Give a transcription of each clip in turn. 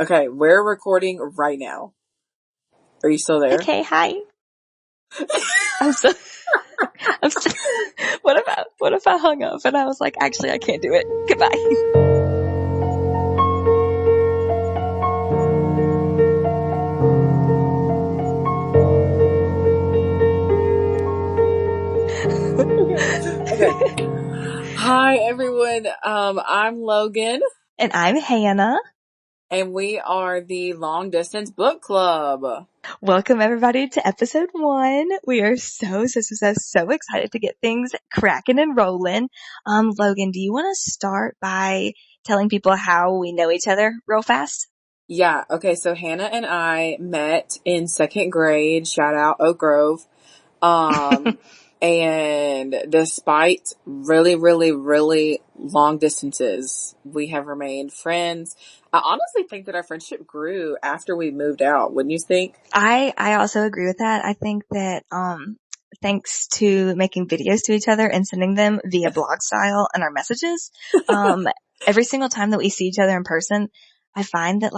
Okay, we're recording right now. Are you still there? Okay, hi. I'm so, I'm so, what if I hung up and I was like, actually, I can't do it. Goodbye. Okay. Hi, everyone. I'm Logan. And I'm Hannah. And we are the Long Distance Book Club. Welcome everybody to episode 1. We are so excited to get things cracking and rolling. Logan, do you want to start by telling people how we know each other real fast? Yeah. Okay. So Hannah and I met in 2nd grade. Shout out Oak Grove. And despite really long distances, we have remained friends. I honestly think that our friendship grew after we moved out. Wouldn't you think? I also agree with that. I think that, thanks to making videos to each other and sending them via blog style and our messages, every single time that we see each other in person, I find that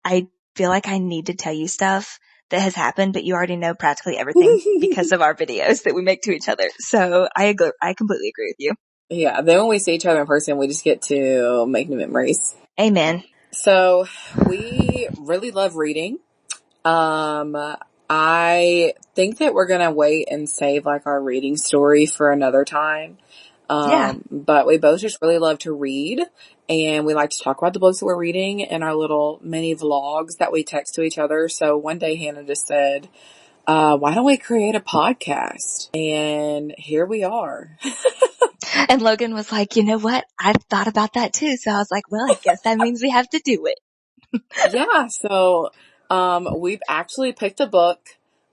I feel like I need to tell you stuff that has happened, but you already know practically everything because of our videos that we make to each other. So I completely agree with you. Yeah. Then when we see each other in person, we just get to make new memories. Amen. So we really love reading. I think that we're going to wait and save our reading story for another time. Yeah. But we both just really love to read, and we like to talk about the books that we're reading in our little mini vlogs that we text to each other. So one day Hannah just said, why don't we create a podcast? And here we are. And Logan was like, you know what? I thought about that too. So I was like, well, I guess that means we have to do it. Yeah. So, we've actually picked a book,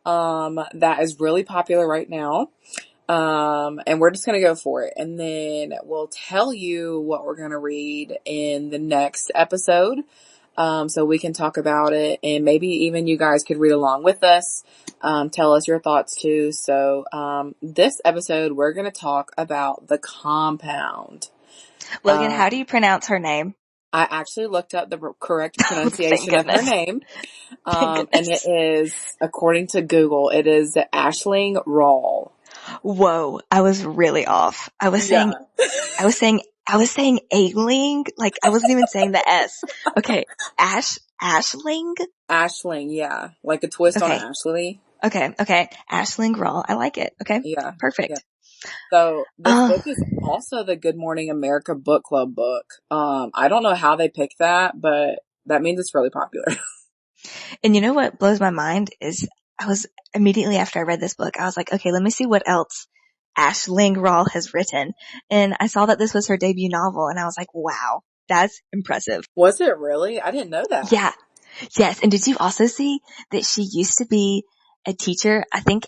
that is really popular right now. And we're just going to go for it. And then we'll tell you what we're going to read in the next episode. So we can talk about it, and maybe even you guys could read along with us. Tell us your thoughts too. So, this episode, we're going to talk about The Compound. Logan, how do you pronounce her name? I actually looked up the correct pronunciation of her name. And it is, according to Google, it is Aisling Rawle. Whoa, I was really off. I was saying Ailing, like I wasn't even saying the S. Okay, Aisling? Aisling, yeah. Like a twist on Ashley. Okay. Aisling Rawle. I like it. Okay. Yeah. Perfect. Yeah. So this book is also the Good Morning America Book Club book. I don't know how they picked that, but that means it's really popular. And you know what blows my mind is I was immediately after I read this book, I was like, okay, let me see what else Aisling Rawle has written. And I saw that this was her debut novel, and I was like, wow, that's impressive. Was it really? I didn't know that. Yeah. Yes. And did you also see that she used to be a teacher? I think,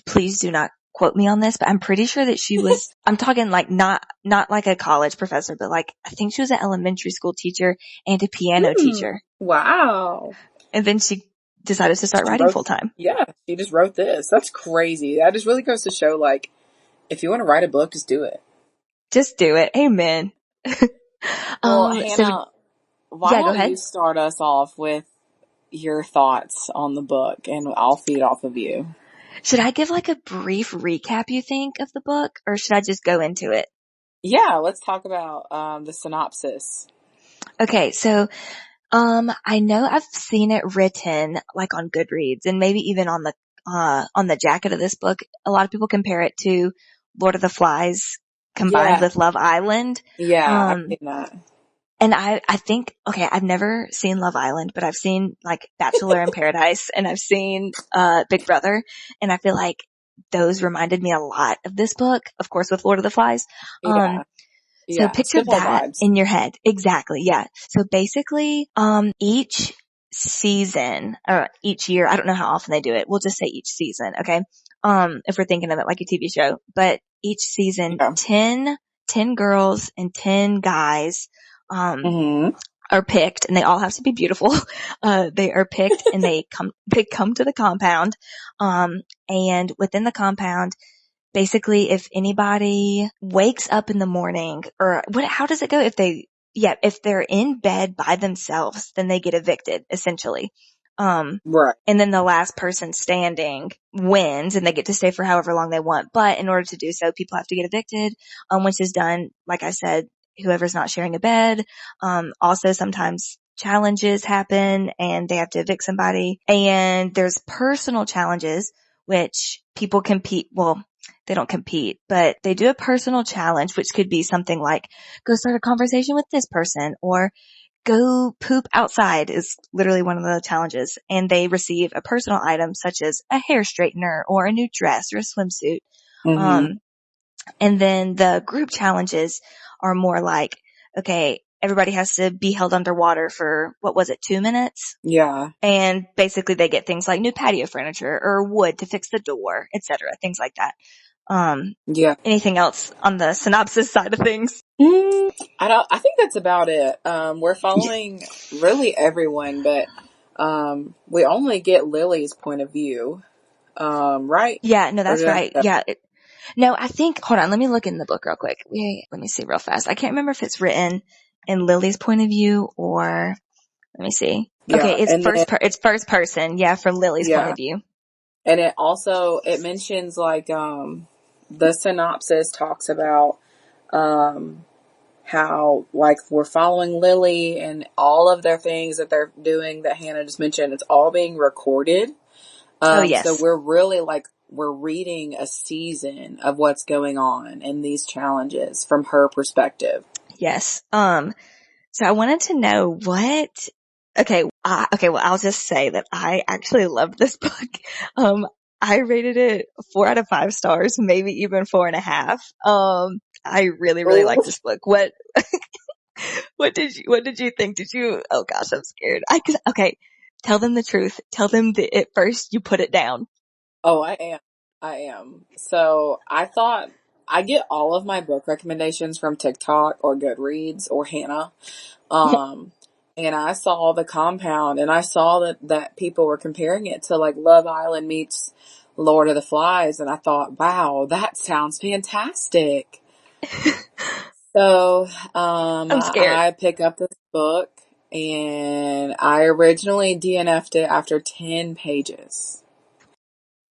please do not quote me on this, but I'm pretty sure that she was, I'm talking not like a college professor, but I think she was an elementary school teacher and a piano teacher. Wow. And then she decided to start writing full time. Yeah. She just wrote this. That's crazy. That just really goes to show, if you want to write a book, just do it. Just do it. Amen. Well, Hannah, why go don't ahead. you start us off with your thoughts on the book, and I'll feed off of you. Should I give a brief recap, you think, of the book, or should I just go into it? Yeah, let's talk about the synopsis. Okay, so I know I've seen it written on Goodreads, and maybe even on the jacket of this book. A lot of people compare it to Lord of the Flies combined with Love Island. Yeah, I've seen that. And I think, okay, I've never seen Love Island, but I've seen Bachelor in Paradise, and I've seen Big Brother, and I feel like those reminded me a lot of this book, of course, with Lord of the Flies. So picture that in your head. Exactly. Yeah. So basically, each season or each year, I don't know how often they do it. We'll just say each season. Okay. If we're thinking of it like a TV show, but each season, 10 girls and 10 guys, are picked, and they all have to be beautiful. They are picked and they come to the compound. And within the compound, basically, if anybody wakes up in the morning, or how does it go? If they if they're in bed by themselves, then they get evicted, essentially. Right. And then the last person standing wins and they get to stay for however long they want. But in order to do so, people have to get evicted. Once it's done, like I said, whoever's not sharing a bed. Also sometimes challenges happen and they have to evict somebody. And there's personal challenges, which people compete. Well, they don't compete, but they do a personal challenge, which could be something like go start a conversation with this person or go poop outside is literally one of the challenges. And they receive a personal item such as a hair straightener or a new dress or a swimsuit. Mm-hmm. And then the group challenges are more like, okay, everybody has to be held underwater for, what was it, 2 minutes? Yeah. And basically they get things like new patio furniture or wood to fix the door, etc., things like that. Yeah. Anything else on the synopsis side of things? I think that's about it. We're following really everyone, but we only get Lily's point of view. Right? Yeah, no, Or that's did I? right. Yeah. No, I think, hold on, let me look in the book real quick. Let me see real fast. I can't remember if it's written in Lily's point of view or, let me see. Okay, Yeah. And then, it's first person. Yeah, from Lily's point yeah. of view. And it mentions like, the synopsis talks about, how like we're following Lily and all of their things that they're doing that Hannah just mentioned. It's all being recorded. Oh, So yes. we're really like, we're reading a season of what's going on in these challenges from her perspective. Yes. So I wanted to know well, I'll just say that I actually loved this book. I rated it 4 out of 5 stars, maybe even 4.5. I really, really like Oh, this book. What did you think? Oh gosh, I'm scared. Okay, tell them the truth. Tell them that at first you put it down. oh, I am. I am. So I thought I get all of my book recommendations from TikTok or Goodreads or Hannah. Um, and I saw The Compound and I saw that people were comparing it to like Love Island meets Lord of the Flies. And I thought, wow, that sounds fantastic. So, I'm scared. I pick up this book and I originally DNF'd it after 10 pages.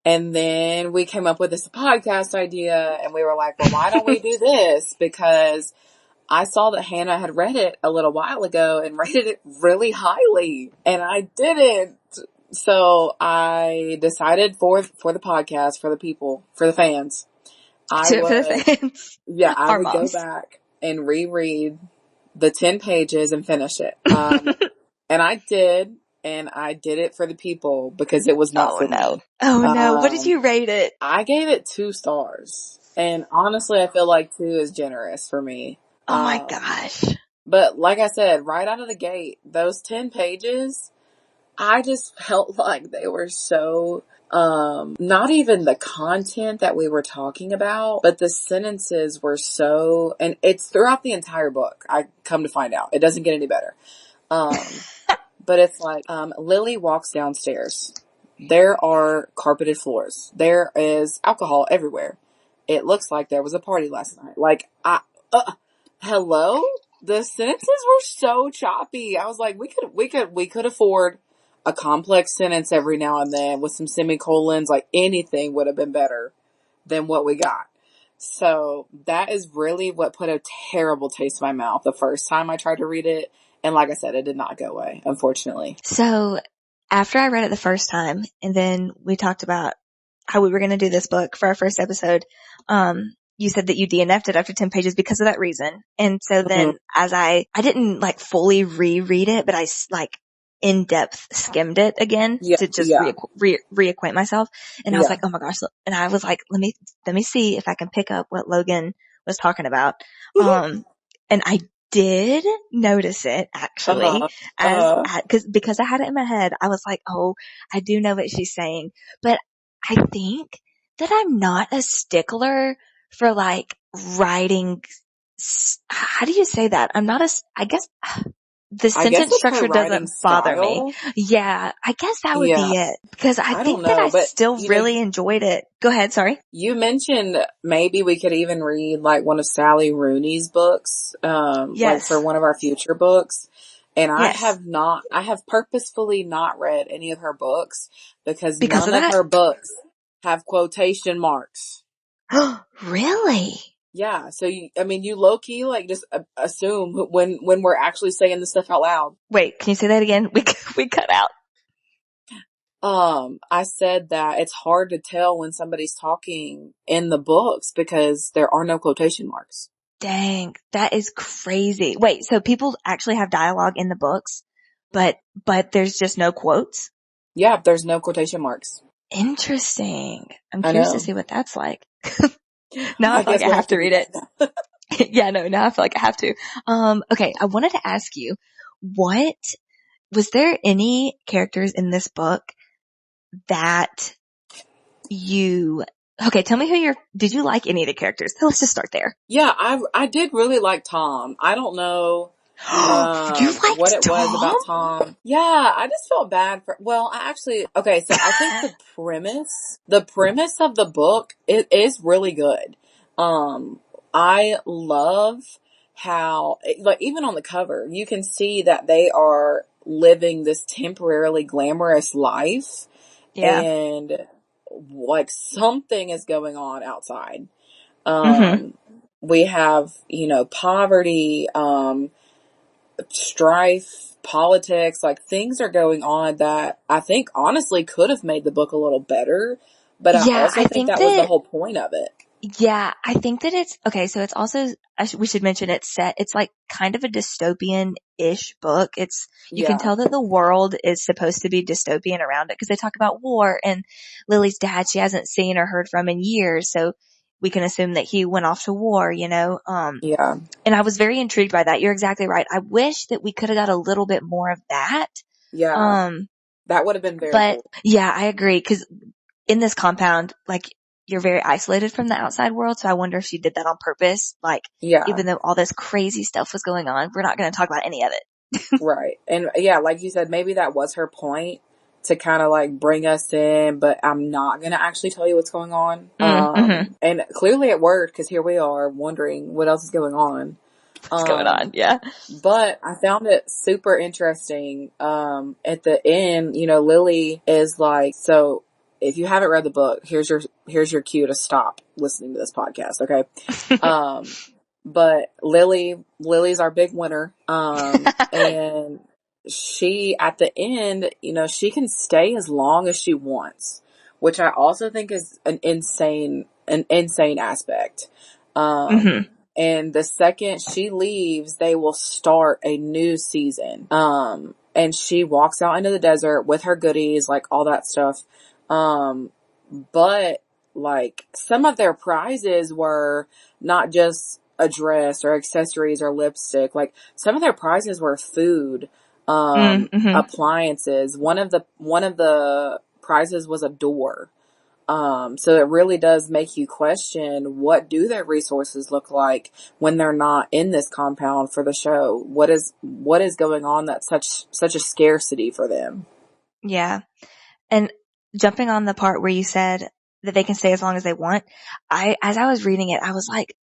And then we came up with this podcast idea and we were like, well, why don't we do this? Because I saw that Hannah had read it a little while ago and rated it really highly and I didn't. So I decided for the podcast, for the people, for the fans, I Do it for the would, fans. yeah, I Our would go moms. back and reread the 10 pages and finish it. And I did, and I did it for the people because it was not Oh for no. me. Oh no. What did Um, you rate it? I gave it 2 stars. And honestly, I feel like 2 is generous for me. Oh my gosh. But like I said, right out of the gate, those 10 pages, I just felt like they were so, not even the content that we were talking about, but the sentences were so, and it's throughout the entire book. I come to find out it doesn't get any better. But it's like, Lily walks downstairs. There are carpeted floors. There is alcohol everywhere. It looks like there was a party last night. Like, hello? The sentences were so choppy. I was like, we could afford a complex sentence every now and then with some semicolons. Like anything would have been better than what we got. So that is really what put a terrible taste in my mouth the first time I tried to read it. And like I said, it did not go away, unfortunately. So after I read it the first time and then we talked about how we were going to do this book for our first episode, you said that you DNF'd it after 10 pages because of that reason. And so Mhm. then as I didn't like fully reread it, but I like in depth skimmed it again Yeah, to just yeah, reacquaint myself. And I was yeah. like, oh my gosh. And I was like, let me see if I can pick up what Logan was talking about. And I did notice it actually Uh-huh. Uh-huh. because I had it in my head. I was like, oh, I do know what she's saying, but I think that I'm not a stickler for like writing. How do you say that? I guess the I guess sentence it's her structure writing doesn't bother me. style. Yeah, I guess that would Yeah. be it. Because I I don't think that know, I but still really enjoyed it. Go ahead, sorry. you mentioned maybe we could even read like one of Sally Rooney's books, like for Yes. one of our future books. And Yes. I have purposefully not read any of her books because Because none of of that? her books have quotation marks. Really? Yeah. So I mean, you low key like just assume when we're actually saying this stuff out loud. Wait, can you say that again? We cut out. I said that it's hard to tell when somebody's talking in the books because there are no quotation marks. Dang, that is crazy. Wait, so people actually have dialogue in the books, but there's just no quotes? Yeah, there's no quotation marks. Interesting. I'm I curious to know. see what that's like. Now I I feel like guess I we'll have have to to do read it. that. Yeah, no, now I feel like I have to. Okay, I wanted to ask you, what was there any characters in this book that you okay, tell me did you like any of the characters? Let's just start there. Yeah, I did really like Tom. I don't know You what liked it was Tom? about Tom. Yeah, I just felt bad for well, I actually okay, so I think the premise of the book it is really good. I love how like even on the cover, you can see that they are living this temporarily glamorous life Yeah. and like something is going on outside. Mhm. Um, we have, poverty, strife, politics, like things are going on that I think honestly could have made the book a little better, but I Yeah, also think that was the whole point of it. I think that it's okay. So it's also, we should mention it's like kind of a dystopian-ish book. You can Yeah, tell that the world is supposed to be dystopian around it because they talk about war and Lily's dad she hasn't seen or heard from in years. So we can assume that he went off to war. yeah, And I was very intrigued by that. You're exactly right. I wish that we could have got a little bit more of that. yeah. Um, That would have been very but cool. yeah, I agree. Cause in this compound, like you're very isolated from the outside world. So I wonder if she did that on purpose. Like Yeah. even though all this crazy stuff was going on, we're not going to talk about any of it. Right. And yeah, like you said, maybe that was her point to kind of like bring us in, but I'm not going to actually tell you what's going on. Mm-hmm. And clearly it worked because here we are wondering what else is going on. What's going on? Um, Yeah. but I found it super interesting. At the end, Lily is like, so if you haven't read the book, here's your cue to stop listening to this podcast. Okay. Um, but Lily's our big winner. And she, at the end, she can stay as long as she wants, which I also think is an insane aspect. Mm-hmm. And the second she leaves, they will start a new season. And she walks out into the desert with her goodies, like all that stuff. Um, but like some of their prizes were not just a dress or accessories or lipstick. Like some of their prizes were food, Mm-hmm. appliances. One of the prizes was a door. So it really does make you question, what do their resources look like when they're not in this compound for the show? What is going on that's such a scarcity for them? Yeah. And jumping on the part where you said that they can stay as long as they want, as I was reading it, I was like,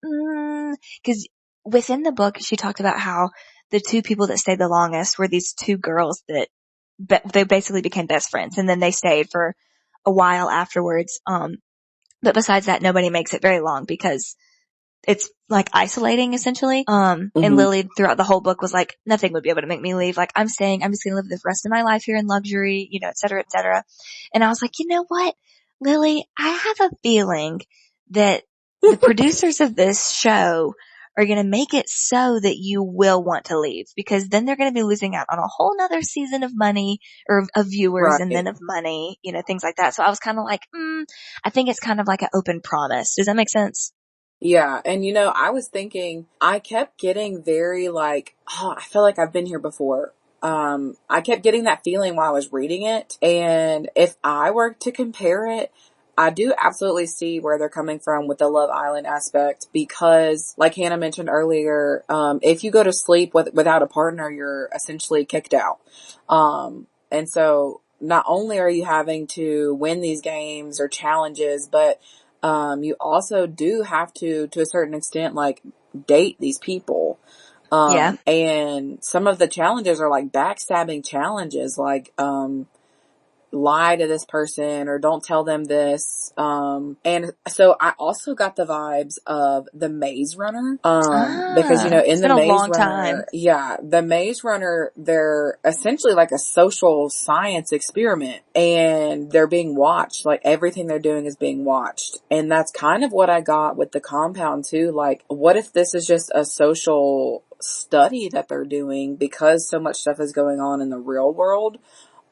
cause within the book, she talked about how the two people that stayed the longest were these two girls that, they basically became best friends and then they stayed for a while afterwards. But besides that, nobody makes it very long because it's like isolating essentially. And Hmm. Lily throughout the whole book was like, nothing would be able to make me leave. Like I'm staying, I'm just going to live the rest of my life here in luxury, et cetera, et cetera. And I was like, you know what, Lily, I have a feeling that the producers of this show are going to make it so that you will want to leave because then they're going to be losing out on a whole nother season of money or of viewers and then Right. of money, things like that. So I was kind of like, I think it's kind of like an open promise. Does that make sense? Yeah. And I was thinking, I kept getting very like, oh, I feel like I've been here before. I kept getting that feeling while I was reading it. And if I were to compare it, I do absolutely see where they're coming from with the Love Island aspect because, like Hannah mentioned earlier, if you go to sleep without a partner, you're essentially kicked out. And so not only are you having to win these games or challenges, but you also do have to a certain extent, like date these people. Yeah. And some of the challenges are like backstabbing challenges, like, lie to this person or don't tell them this. And so I also got the vibes of the Maze Runner. Because, Ah, in it's the been a Maze long time. Runner, yeah, the Maze Runner, they're essentially like a social science experiment and they're being watched. Like everything they're doing is being watched. And that's kind of what I got with the compound too. Like, what if this is just a social study that they're doing because so much stuff is going on in the real world?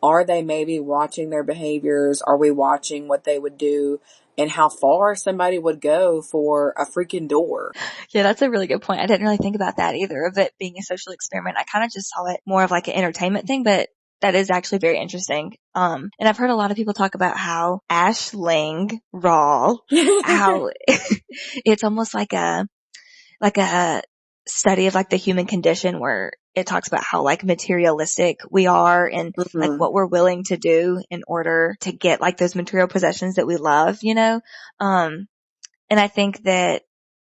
Are they maybe watching their behaviors? Are we watching what they would do and how far somebody would go for a freaking door? Yeah, that's a really good point. I didn't really think about that either, of it being a social experiment. I kind of just saw it more of like an entertainment thing, but that is actually very interesting. And I've heard a lot of people talk about how Aisling Rawle, how it's almost like a study of like the human condition, where it talks about how like materialistic we are and like Hmm. what we're willing to do in order to get like those material possessions that we love, and I think that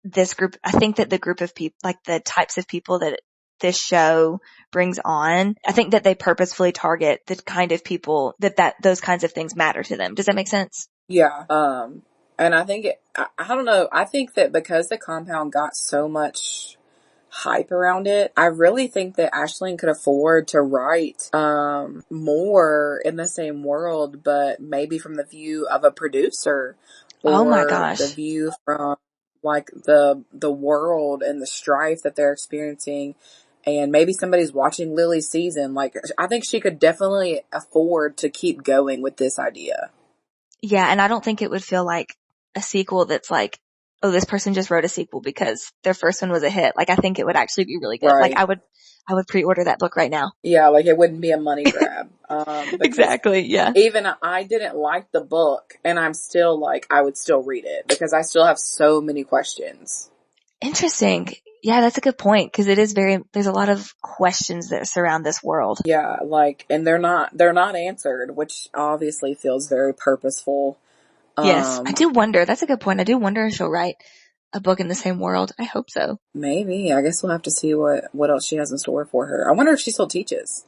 the group of people, like the types of people that this show brings on, I think that they purposefully target the kind of people that those kinds of things matter to them. Does that make sense? Yeah. And I think I don't know. I think that because the compound got so much hype around it, I really think that Ashling could afford to write, more in the same world, but maybe from the view of a producer Oh my or the gosh. view from like the world and the strife that they're experiencing. And maybe somebody's watching Lily's season. Like, I think she could definitely afford to keep going with this idea. Yeah, and I don't think it would feel like a sequel that's like, oh, this person just wrote a sequel because their first one was a hit. Like, I think it would actually be really good. Like, Right. I would pre-order that book right now. Yeah, like it wouldn't be a money grab. Because Exactly. Yeah. even I didn't like the book and I'm still like, I would still read it because I still have so many questions. Interesting. Yeah, that's a good point, because there's a lot of questions that surround this world. Yeah, like, and they're not answered, which obviously feels very purposeful. Yes, I Um, do wonder. That's a good point. I do wonder if she'll write a book in the same world. I hope so. Maybe. I guess we'll have to see what else she has in store for her. I wonder if she still teaches.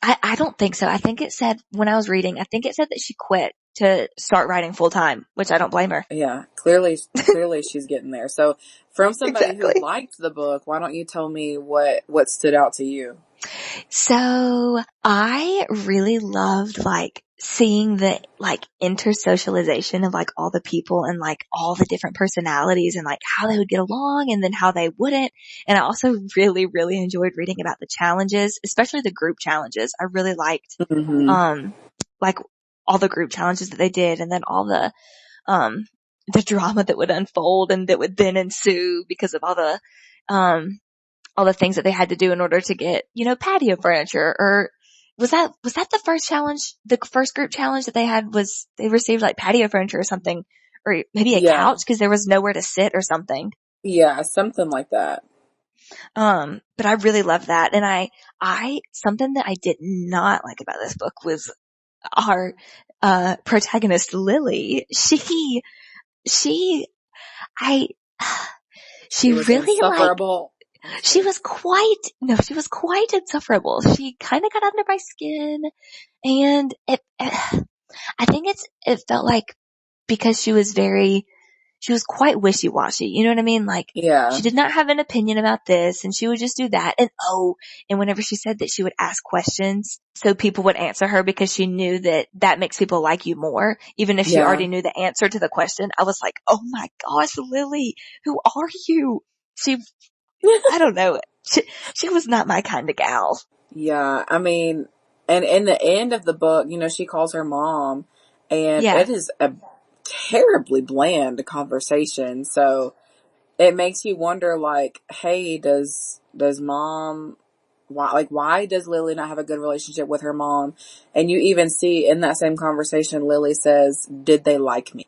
I don't think so. I think it said, when I was reading, I think it said that she quit to start writing full time, which I don't blame her. Yeah, clearly she's getting there. So, from somebody who Exactly. liked the book, why don't you tell me what stood out to you? So I really loved like seeing the like intersocialization of like all the people and like all the different personalities and like how they would get along and then how they wouldn't. And I also really, really enjoyed reading about the challenges, especially the group challenges. I really liked, Hmm. um, like all the group challenges that they did, and then um, the drama that would unfold and that would then ensue because of um, all the things that they had to do in order to get, patio furniture. Or was that the first challenge? The first group challenge that they had was they received like patio furniture or something, or maybe a Yeah, couch because there was nowhere to sit or something. yeah, something like that. But I really loved that. And something that I did not like about this book was our, protagonist, Lily. She, I, She she was really like, insufferable. she was quite insufferable. She kind of got under my skin, and I think it felt like, because she was quite wishy-washy. You know what I mean? Like, Yeah, she did not have an opinion about this, and she would just do that. And whenever she said that she would ask questions so people would answer her, because she knew that that makes people like you more, even if she yeah, already knew the answer to the question, I was like, oh my gosh, Lily, who are you? She, I don't know. She was not my kind of gal. yeah. I mean, and in the end of the book, she calls her mom, and Yeah. it is a terribly bland conversation. So it makes you wonder, like, hey, does mom why does Lily not have a good relationship with her mom? And you even see in that same conversation, Lily says, did they like me?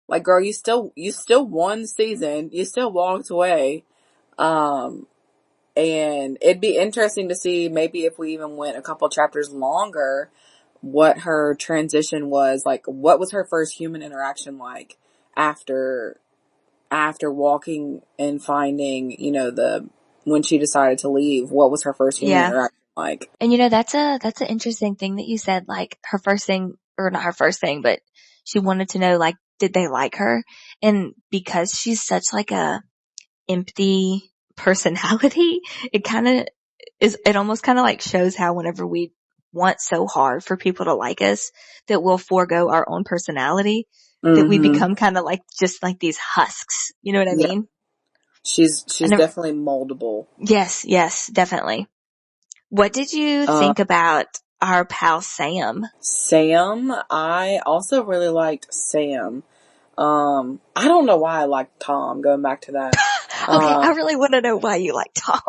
Like, girl, you still won the season. You still walked away. And it'd be interesting to see maybe if we even went a couple chapters longer, what her transition was. Like, what was her first human interaction like after walking and finding, when she decided to leave, what was her first human interaction like? And that's an interesting thing that you said, like her first thing, or not her first thing, but she wanted to know, like, did they like her? And because she's such like a empty personality, it almost kind of like shows how whenever we want so hard for people to like us, that we'll forego our own personality, that we become kind of like just like these husks. You know what I mean? She's definitely moldable. Yes, definitely. What did you think about our pal Sam? Sam, I also really liked Sam. I don't know why I liked Tom, going back to that. Okay, I really want to know why you like Tom.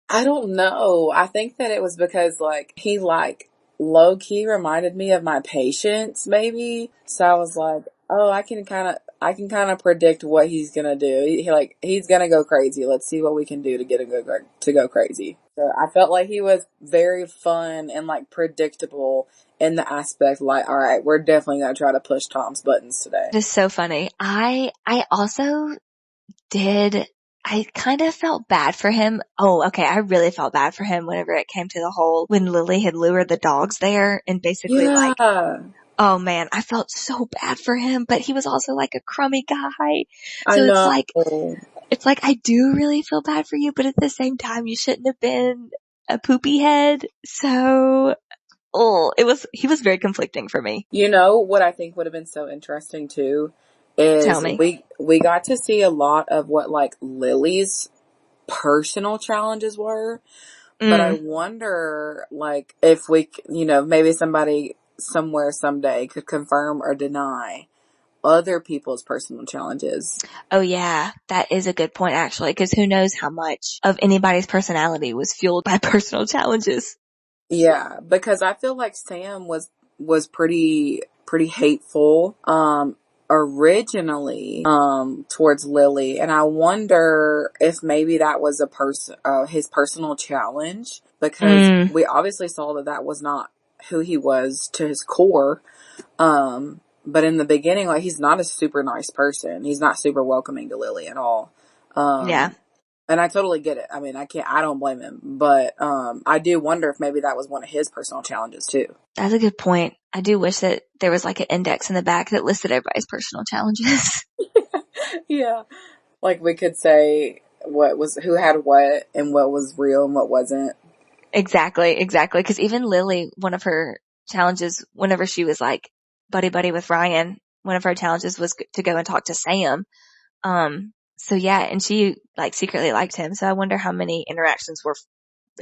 I don't know. I think that it was because, like, he, like, low-key reminded me of my patients, maybe. So I was like, oh, I can kind of predict what he's gonna do. He's gonna go crazy. Let's see what we can do to get him to go crazy. So I felt like he was very fun and, like, predictable in the aspect, like, all right, we're definitely gonna try to push Tom's buttons today. It is so funny. I also I kind of felt bad for him. Oh, okay. I really felt bad for him whenever it came to the whole, when Lily had lured the dogs there and basically like, oh man, I felt so bad for him, but he was also like a crummy guy. So it's like, I do really feel bad for you, but at the same time, you shouldn't have been a poopy head. So, he was very conflicting for me. You know what I think would have been so interesting too is Tell me. we got to see a lot of what, like, Lily's personal challenges were. But I wonder, like, if maybe somebody somewhere someday could confirm or deny other people's personal challenges. Oh yeah, that is a good point actually, because who knows how much of anybody's personality was fueled by personal challenges. Yeah, because I feel like Sam was pretty hateful originally towards Lily, and I wonder if maybe that was his personal challenge, because we obviously saw that was not who he was to his core. But in the beginning, like, he's not a super nice person. He's not super welcoming to Lily at all. Yeah. And I totally get it. I mean, I don't blame him, but, I do wonder if maybe that was one of his personal challenges too. That's a good point. I do wish that there was like an index in the back that listed everybody's personal challenges. Yeah. Like, we could say who had what and what was real and what wasn't. Exactly. Cause even Lily, one of her challenges, whenever she was like buddy with Ryan, one of her challenges was to go and talk to Sam. So yeah, and she like secretly liked him. So I wonder how many interactions were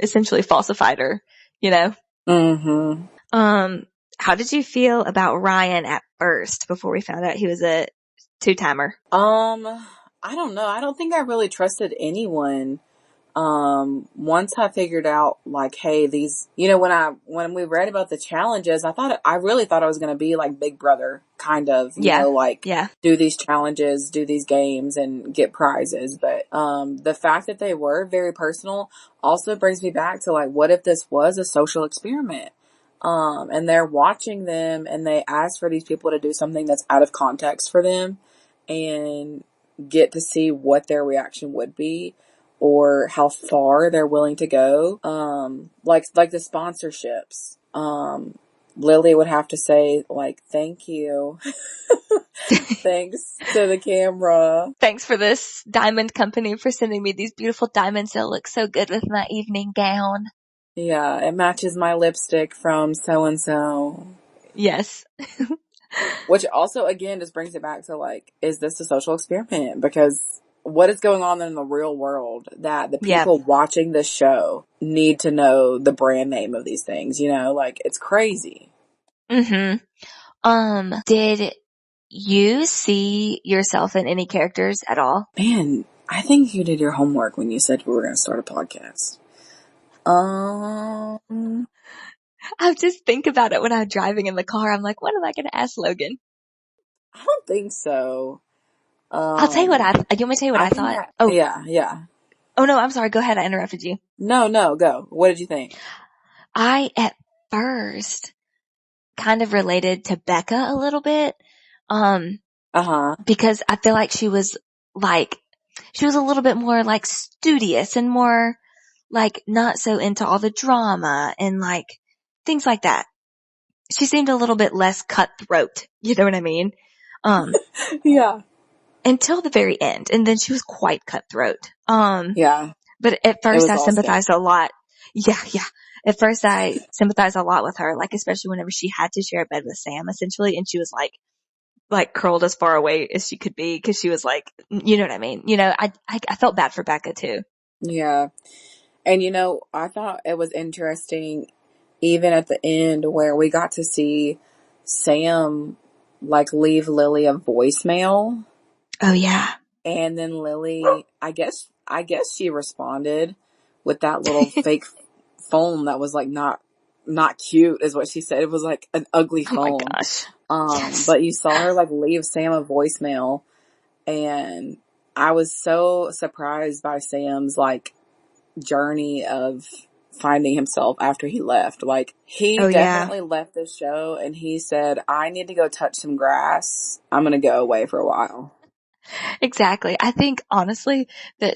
essentially falsified, or, how did you feel about Ryan at first before we found out he was a two-timer? I don't know. I don't think I really trusted anyone. Once I figured out, like, hey, these, when we read about the challenges, I really thought it was going to be like Big Brother, kind of, do these challenges, do these games and get prizes. But, the fact that they were very personal also brings me back to, like, what if this was a social experiment? And they're watching them and they ask for these people to do something that's out of context for them and get to see what their reaction would be, or how far they're willing to go. Like the sponsorships. Lily would have to say, like, thank you. Thanks to the camera. Thanks for this diamond company for sending me these beautiful diamonds that look so good with my evening gown. Yeah, it matches my lipstick from so-and-so. Yes. Which also, again, just brings it back to, like, is this a social experiment? Because what is going on in the real world that the people watching this show need to know the brand name of these things, like, it's crazy. Did you see yourself in any characters at all? Man, I think you did your homework when you said we were going to start a podcast. Um, I just think about it when I'm driving in the car. I'm like, what am I going to ask Logan? I don't think so. I'll tell you what Um, you want me to tell you what I I think thought? that, Oh, yeah, yeah. oh no, I'm sorry. Go ahead. I interrupted you. No, no, go. What did you think? I, at first, kind of related to Becca a little bit. Um, Uh-huh. because I feel like like, she was a little bit more like studious and more like not so into all the drama and like things like that. She seemed a little bit less cutthroat. You know what I mean? Um, Yeah. until the very end. And then she was quite cutthroat. Yeah. But at It first was I all scam. sympathized a lot. Yeah, yeah. At first I sympathized a lot with her, like especially whenever she had to share a bed with Sam essentially and she was like curled as far away as she could be because she was like, you know what I mean? You know, I felt bad for Becca too. Yeah. And I thought it was interesting even at the end where we got to see Sam like leave Lily a voicemail, Oh yeah. and then Lily, I guess she responded with that little fake phone that was like not cute is what she said. It was like an ugly Oh my phone. gosh. Yes. But you saw her like leave Sam a voicemail, and I was so surprised by Sam's like journey of finding himself after he left. Like, he Oh yeah. definitely left the show and he said, I need to go touch some grass. I'm going to go away for a while. Exactly. I think honestly that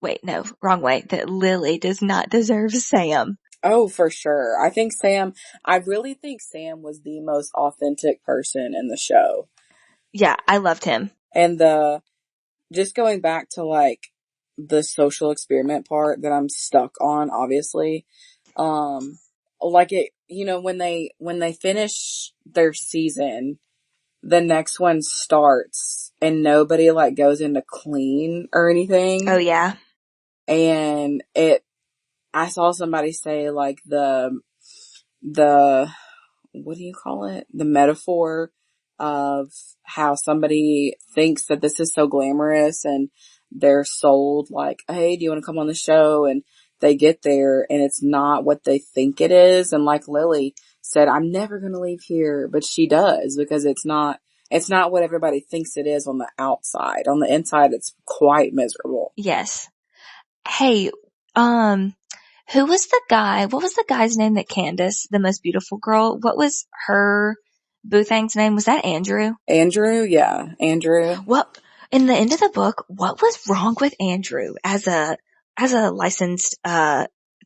wait, no, wrong way, that Lily does not deserve Sam. Oh, for sure. I really think Sam was the most authentic person in the show. Yeah, I loved him. And just going back to like the social experiment part that I'm stuck on, obviously, um, like when they finish their season, the next one starts and nobody like goes into clean or Oh anything. yeah. And I saw somebody say like the what do you call it? The metaphor of how somebody thinks that this is so glamorous and they're sold like, hey, do you want to come on the show? And they get there and it's not what they think it is. And like Lily said, I'm never going to leave here, but she does because it's not what everybody thinks it is on the outside. On the inside, it's quite miserable. Yes. Hey, um, who was the guy? What was the guy's name that Candace, the most beautiful girl, what was her Boothang's name? Was that Andrew? Andrew. Yeah. Andrew. What, in the end of the book, what was wrong with Andrew as a licensed,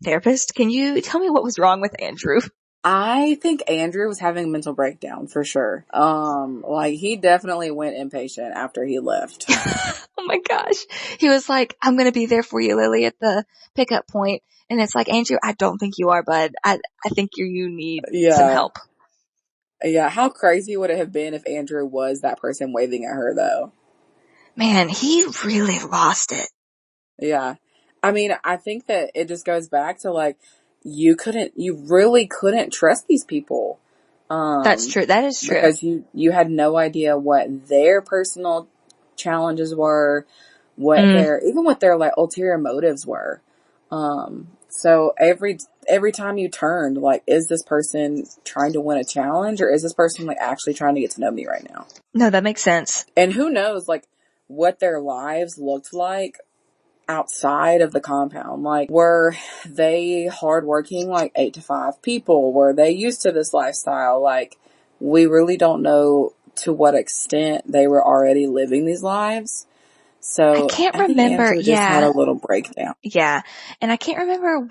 therapist? Can you tell me what was wrong with Andrew? I think Andrew was having a mental breakdown for sure. Like he definitely went impatient after he left. Oh my gosh. He was like, I'm going to be there for you, Lily, at the pickup point. And it's like, Andrew, I don't think you are, bud. I think you need some Yeah. help. Yeah. How crazy would it have been if Andrew was that person waving at her though? Man, he really lost it. Yeah. I mean, I think that it just goes back to like, you really couldn't trust these people. That's Um, true. That is true. because you had no idea what their personal challenges were, Mm, even what their like ulterior motives were. So every time you turned, like, is this person trying to win a challenge or is this person like actually trying to get to know me right now? no, that makes sense. And who knows like what their lives looked like outside of the compound. Like, were they hardworking, like 8 to 5 people? Were they used to this lifestyle? Like, we really don't know to what extent they were already living these lives. I So can't I think remember. Andrew just had Yeah. a little breakdown. Yeah. And I can't remember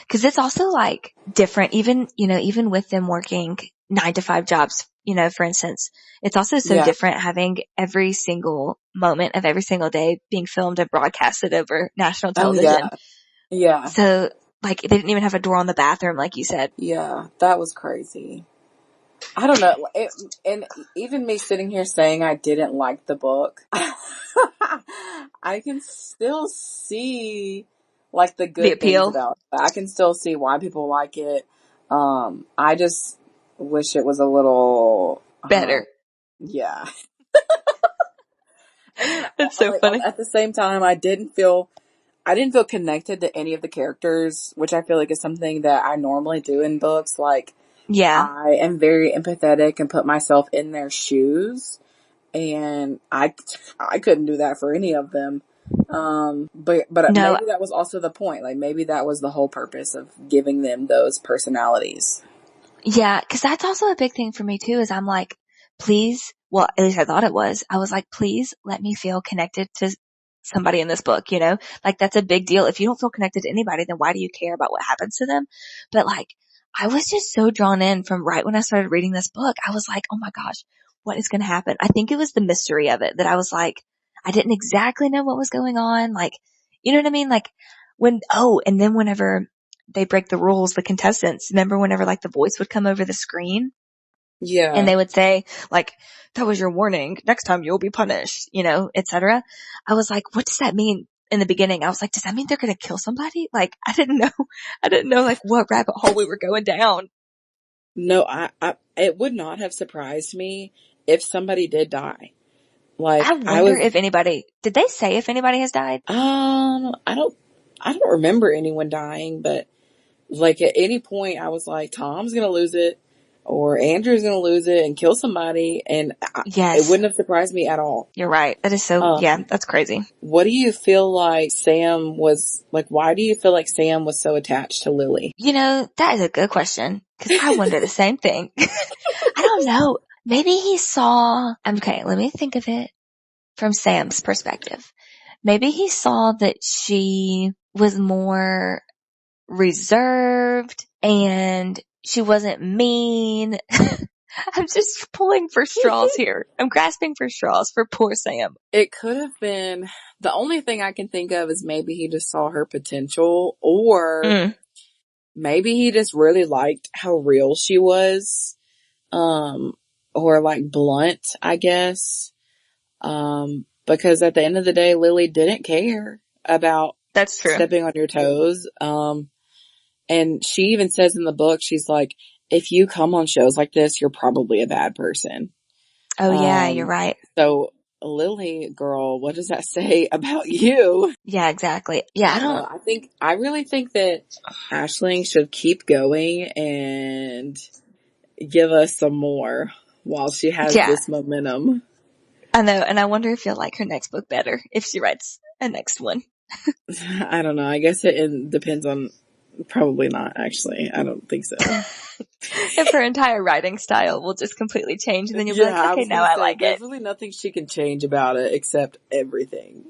cause it's also like different, even with them working 9 to 5 jobs, for instance, it's also so Yeah. different having every single moment of every single day being filmed and broadcasted over national Oh yeah. television. Yeah. So like they didn't even have a door on the bathroom, like you said. Yeah. That was crazy. I don't know. And even me sitting here saying I didn't like the book, I can still see like the The good things appeal about it. I can still see why people like it. I just wish it was a little, better. yeah. And then That's so like funny. at the same time, I didn't feel I didn't feel connected to any of the characters, which I feel like is something that I normally do in books. Like, Yeah. I am very empathetic and put myself in their shoes, and I couldn't do that for any of them. But No, maybe that was also the point. Like, maybe that was the whole purpose of giving them those personalities. yeah, cause that's also a big thing for me too, is I'm like, please, well, at least I thought it was. I was like, please let me feel connected to somebody in this book, you know? Like that's a big deal. If you don't feel connected to anybody, then why do you care about what happens to them? But like, I was just so drawn in from right when I started reading this book. I was like, oh my gosh, what is going to happen? I think it was the mystery of it that I was like, I didn't exactly know what was going on. Like, you know what I mean? Like and then whenever they break the rules, the contestants, remember whenever like the voice would come over the screen and Yeah. they would say like, that was your warning. Next time you'll be punished, you know, etc. I was like, what does that mean? In the beginning, I was like, does that mean they're going to kill somebody? Like, I didn't know, like what rabbit hole we were going down. No, it would not have surprised me if somebody did die. I Like, wonder if anybody, did they say if anybody has died? I don't remember anyone dying, but like at any point I was like, Tom's gonna lose it or Andrew's gonna lose it and kill somebody, and it Yes, wouldn't have surprised me at all. you're right. That is so, yeah, Um, that's crazy. what do you feel like Sam was like? Why do you feel like Sam was so attached to Lily? You know, that is a good question because I wonder the same thing. I don't know. Maybe he saw, okay, let me think of it from Sam's perspective. Maybe he saw that she was more reserved and she wasn't mean. I'm just pulling for straws here. I'm grasping for straws for poor Sam. It could have been, the only thing I can think of is maybe he just saw her potential, or Mm, maybe he just really liked how real she was. Um, or like blunt, I guess. Because at the end of the day, Lily didn't care about that's true. stepping on your toes. And she even says in the book, she's like, if you come on shows like this, you're probably a bad person. Oh yeah, you're right. So Lily, girl, what does that say about you? Yeah, exactly. Yeah, I I don't don't, know. I really think that Aisling should keep going and give us some more while she has yeah, this momentum. I know. And I wonder if you'll like her next book better if she writes a next one. I don't know. I guess it depends on, probably not, actually. I don't think so. If her entire writing style will just completely change and then you'll be Yeah, like, I okay, was now gonna I say, like it. there's really nothing she can change about it except everything.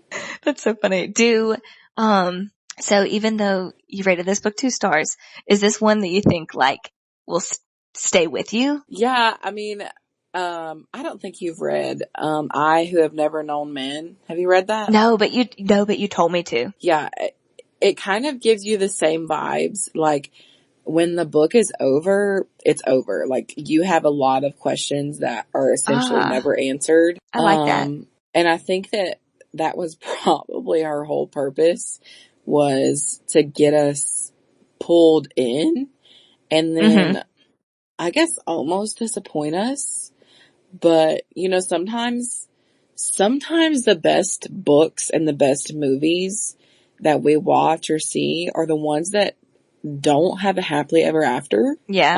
That's so funny. Um, so even though you rated this book 2 stars, is this one that you think like will stay with you? Yeah, I mean, I don't think you've read, I Who Have Never Known Men. Have you read that? No, but you told me to. Yeah, it kind of gives you the same vibes. Like, when the book is over, it's over. Like, you have a lot of questions that are essentially Ah, never answered. I like that. And I think that that was probably her whole purpose, was to get us pulled in and Mm-hmm. then I guess almost disappoint us. But, sometimes the best books and the best movies that we watch or see are the ones that don't have a happily ever after. Yeah.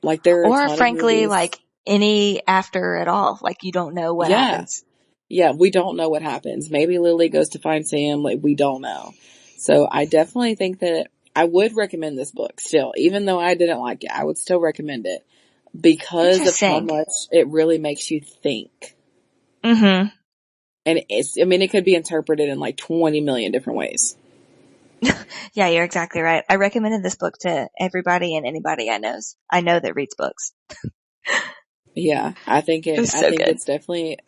Like there are a Or ton of frankly, movies. like any after at all. Like you don't know what Yeah. happens. Yeah. We don't know what happens. Maybe Lily goes to find Sam. Like, we don't know. So I definitely think that I would recommend this book still, even though I didn't like it. I would still recommend it because of how Interesting. much it really makes you think. Mm-hmm. And it could be interpreted in like 20 million different ways. Yeah, you're exactly right. I recommended this book to everybody and anybody I know that reads books. Yeah. It was I so think good. it's definitely,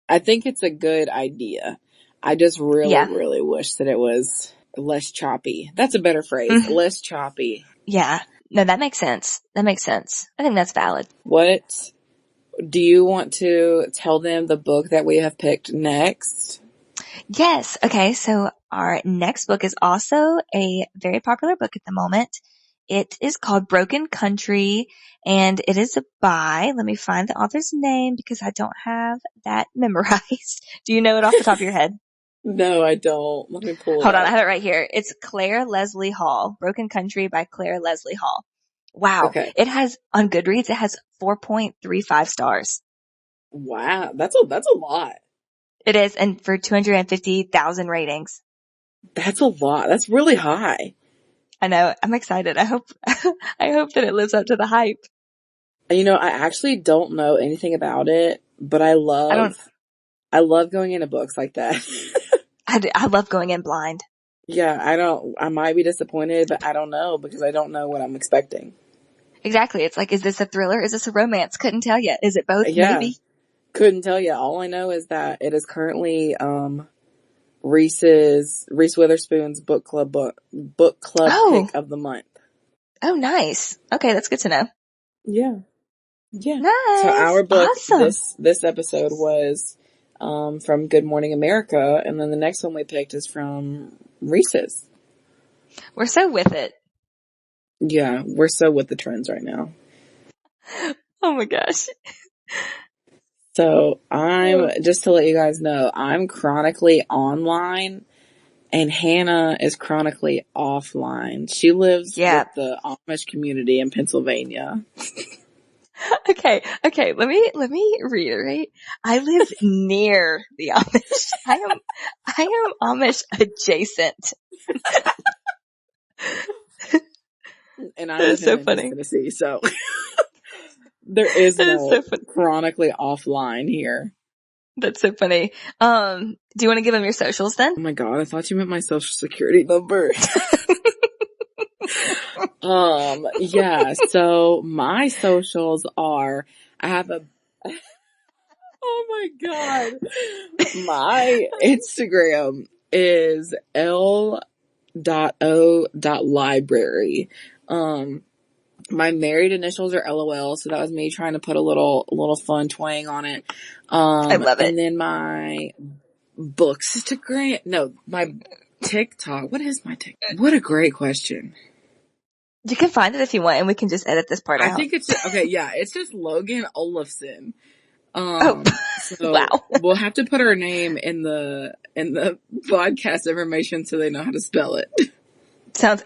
I think it's a good idea. I just really, Yeah. really wish that it was less choppy. That's a better phrase. Mm-hmm. Less choppy. Yeah. No, that makes sense. That makes sense. I think that's valid. What do you want to tell them the book that we have picked next? Yes. Okay. So our next book is also a very popular book at the moment. It is called Broken Country and it is let me find the author's name because I don't have that memorized. Do you know it off the top of your head? No, I don't. Let me pull it Hold on, I up. have it right here. It's Claire Leslie Hall, Broken Country by Claire Leslie Hall. Wow. Okay. It has, on Goodreads, it has 4.35 stars. Wow. That's a lot. It is, and for 250,000 ratings. That's a lot. That's really high. I know. I'm excited. I hope, I hope that it lives up to the hype. You know, I actually don't know anything about it, but I I don't, love going into books like that. I love going in blind. Yeah, I might be disappointed, but I don't know because I don't know what I'm expecting. Exactly. It's like, is this a thriller? Is this a romance? Couldn't tell yet. Is it both? Yeah, Maybe. couldn't tell you. All I know is that it is currently, Reese Witherspoon's book club Oh, pick of the month. oh, nice. Okay. That's good to know. Yeah. Yeah. So Nice. our book Awesome. this episode was from Good Morning America, and then the next one we picked is from Reese's. We're so with it. Yeah, we're so with the trends right now. Oh my gosh. So I'm just to let you guys know, I'm chronically online and Hannah is chronically offline. She lives Yeah. with the Amish community in Pennsylvania. Okay. Okay. Let me reiterate. I live near the Amish. I am Amish adjacent. And I That live is in so Memphis, funny. Tennessee, so there is That is so no funny. chronically offline here. That's so funny. Do you want to give them your socials then? Oh my god, I thought you meant my social security number. Yeah, so my socials are, I have a, oh my god, my Instagram is l.o.library. My married initials are LOL, so that was me trying to put a little fun twang on it. I love it. And then my bookstagram, no, my TikTok. What is my TikTok? What a great question. You can find it if you want, and we can just edit this part I out. think it's just, okay. Yeah, it's just Logan Olafson. Oh, So wow. we'll have to put her name in the podcast information so they know how to spell it.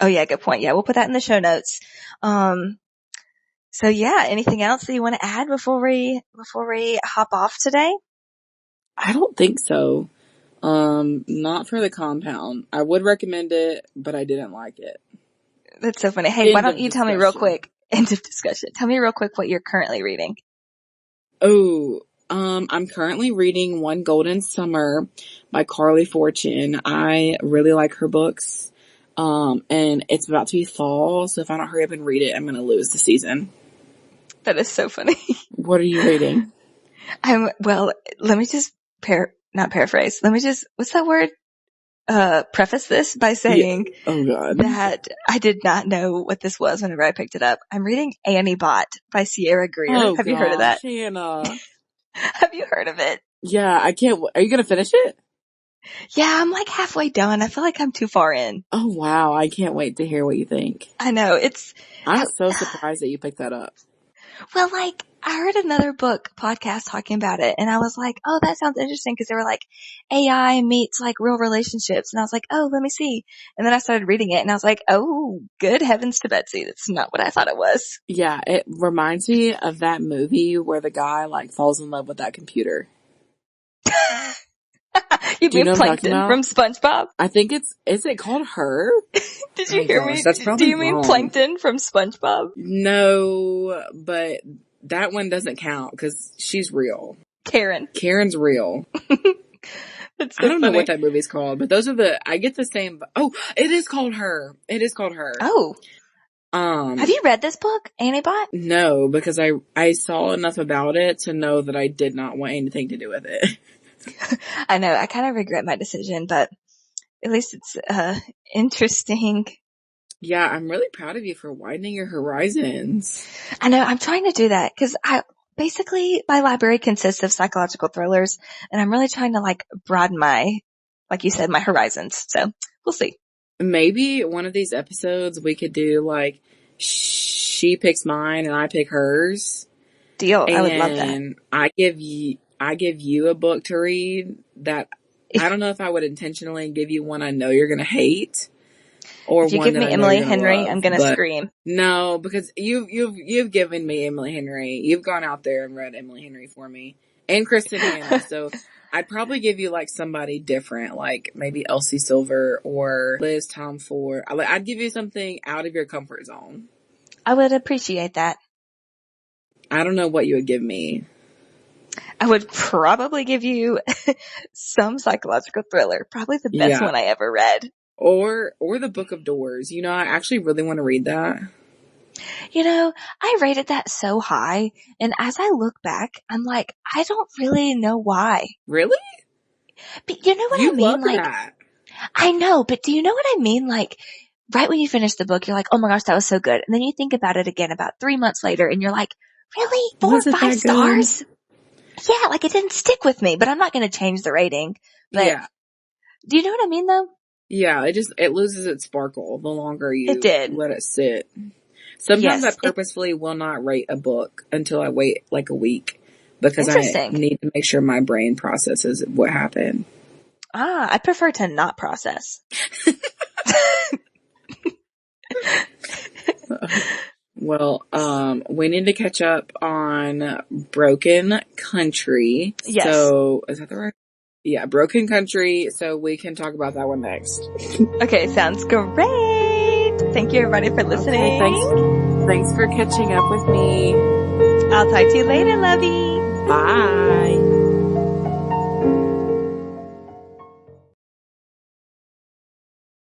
Oh yeah, good point. Yeah, we'll put that in the show notes. So yeah, anything else that you want to add before we hop off today? I don't think so. Not for the compound. I would recommend it, but I didn't like it. That's so funny. Hey, why End don't of you tell me real discussion. quick? End of discussion. Tell me real quick what you're currently reading. Oh, I'm currently reading One Golden Summer by Carly Fortune. I really like her books. And it's about to be fall, so if I don't hurry up and read it, I'm gonna lose the season. That is so funny. What are you reading? Well, let me just not paraphrase. Let me just, what's that word? Preface this by Yeah. saying Oh god. that I did not know what this was whenever I picked it up. I'm reading Annie Bot by Sierra Greer. Oh Have you heard of that? gosh, Hannah. Have you heard of it? Yeah, I can't. Are you gonna finish it? Yeah, I'm like halfway done. I feel like I'm too far in. Oh wow, I can't wait to hear what you think. I know it's, I'm so surprised that you picked that up. well, like I heard another book podcast talking about it and I was like, oh, that sounds interesting because they were like AI meets like real relationships. And I was like, oh, let me see. And then I started reading it and I was like, oh, good heavens to Betsy. That's not what I thought it was. Yeah, it reminds me of that movie where the guy like falls in love with that computer. You Do you mean know what I'm talking Plankton from about? SpongeBob? I think is it called Her? Did you Oh hear gosh, me? that's Do probably you mean wrong. Plankton from SpongeBob? No, but that one doesn't count because she's real. Karen. Karen's real. That's I so don't know what funny. that movie's called, but I get the same. Oh, it is called Her. It is called Her. Oh, have you read this book, Annie Bot? No, because I saw enough about it to know that I did not want anything to do with it. I know. I kind of regret my decision, but at least it's interesting. Yeah, I'm really proud of you for widening your horizons. I know. I'm trying to do that because basically my library consists of psychological thrillers, and I'm really trying to like broaden like you said, my horizons. So we'll see. Maybe one of these episodes we could do like she picks mine and I pick hers. Deal. I would love that. And I give you a book to read that I don't know if I would intentionally give you one I know you're going to hate or If you one give that me I know Emily you're going to Henry, love. I'm gonna But scream. no, because you've given me Emily Henry. You've gone out there and read Emily Henry for me and Kristen Hanna. So I'd probably give you like somebody different, like maybe Elsie Silver or Liz Tom Ford. I'd give you something out of your comfort zone. I would appreciate that. I don't know what you would give me. I would probably give you some psychological thriller. Probably the best Yeah. one I ever read. Or the Book of Doors. You know, I actually really want to read that. You know, I rated that so high, and as I look back, I'm like, I don't really know why. Really? But you know what I You mean? love Like, that. I know, but do you know what I mean? Like, right when you finish the book, you're like, oh my gosh, that was so good. And then you think about it again about 3 months later, and you're like, really? 4 or Was it 5 that good? stars? Yeah, like it didn't stick with me, but I'm not going to change the rating. But Yeah. do you know what I mean though? Yeah, it loses its sparkle the longer It you did. let it sit. Sometimes I Yes. purposefully will not rate a book until I wait like a week because I Interesting. need to make sure my brain processes what happened. I prefer to not process. Well, we need to catch up on Broken Country. Yes. So, is that the right? Yeah, Broken Country. So we can talk about that one next. Okay, sounds great. Thank you everybody for listening. Okay, thanks for catching up with me. I'll talk to you later, lovey. Bye.